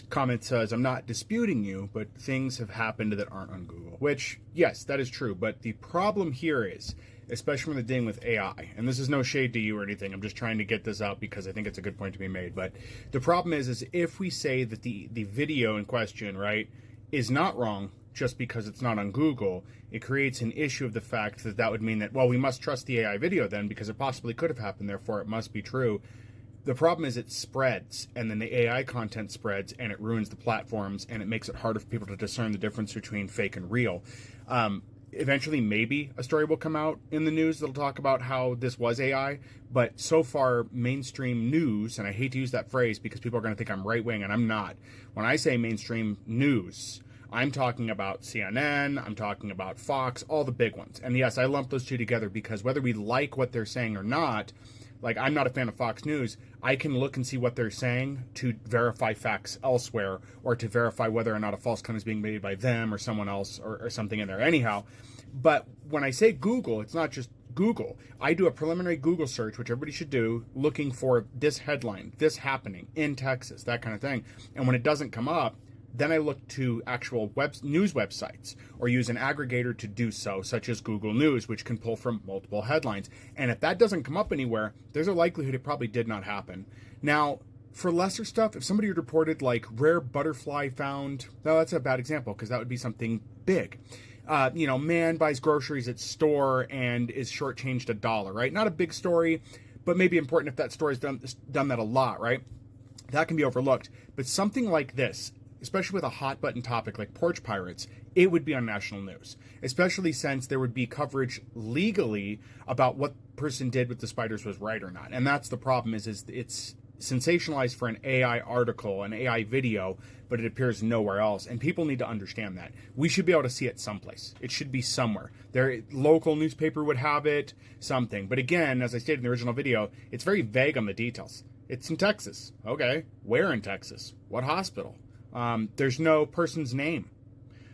comment says, I'm not disputing you, but things have happened that aren't on Google, which, yes, that is true. But the problem here is, especially when they're dealing with AI, and this is no shade to you or anything, I'm just trying to get this out because I think it's a good point to be made. But the problem is if we say that the video in question, right, is not wrong just because it's not on Google, it creates an issue of the fact that that would mean that, well, we must trust the AI video then because it possibly could have happened, therefore it must be true. The problem is it spreads, and then the AI content spreads, and it ruins the platforms, and it makes it harder for people to discern the difference between fake and real. Eventually, maybe a story will come out in the news that'll talk about how this was AI, but so far, mainstream news, and I hate to use that phrase because people are going to think I'm right-wing, and I'm not. When I say mainstream news, I'm talking about CNN, I'm talking about Fox, all the big ones. And yes, I lump those two together because whether we like what they're saying or not, like, I'm not a fan of Fox News. I can look and see what they're saying to verify facts elsewhere or to verify whether or not a false claim is being made by them or someone else or something in there. Anyhow, but when I say Google, it's not just Google. I do a preliminary Google search, which everybody should do, looking for this headline, this happening in Texas, that kind of thing. And when it doesn't come up, then I look to actual news websites or use an aggregator to do so, such as Google News, which can pull from multiple headlines. And if that doesn't come up anywhere, there's a likelihood it probably did not happen. Now, for lesser stuff, if somebody had reported like rare butterfly found, no, that's a bad example because that would be something big. Man buys groceries at store and is shortchanged $1, right? Not a big story, but maybe important if that story's done that a lot, right? That can be overlooked. But something like this, especially with a hot button topic like porch pirates, it would be on national news, especially since there would be coverage legally about what person did with the spiders was right or not. And that's the problem is it's sensationalized for an AI article, an AI video, but it appears nowhere else. And people need to understand that. We should be able to see it someplace. It should be somewhere. Their local newspaper would have it, something. But again, as I stated in the original video, it's very vague on the details. It's in Texas. Okay, where in Texas? What hospital? There's no person's name.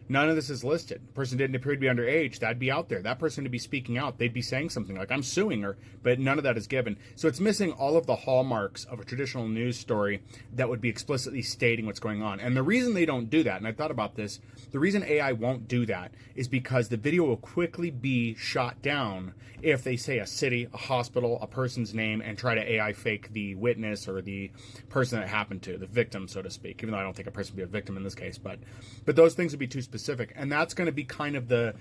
None of this is listed. The person didn't appear to be underage. That'd be out there. That person would be speaking out. They'd be saying something like, I'm suing her, but none of that is given. So it's missing all of the hallmarks of a traditional news story that would be explicitly stating what's going on. And the reason they don't do that, and I thought about this, the reason AI won't do that is because the video will quickly be shot down if they say a city, a hospital, a person's name, and try to AI fake the witness or the person that happened to, the victim, so to speak, even though I don't think a person would be a victim in this case. But those things would be too specific. And that's going to be kind of the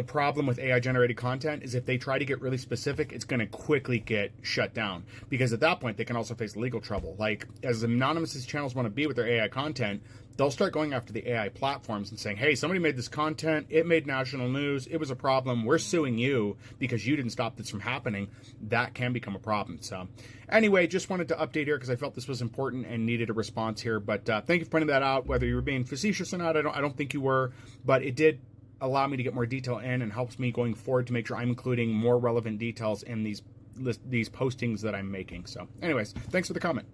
problem with AI generated content is if they try to get really specific, it's going to quickly get shut down because at that point they can also face legal trouble. Like as anonymous as channels want to be with their AI content, they'll start going after the AI platforms and saying, hey, somebody made this content, it made national news, it was a problem, we're suing you because you didn't stop this from happening. That can become a problem. So anyway, just wanted to update here because I felt this was important and needed a response here. But thank you for pointing that out. Whether you were being facetious or not, I don't think you were, but it did allow me to get more detail in and helps me going forward to make sure I'm including more relevant details in these postings that I'm making. So anyways, thanks for the comment.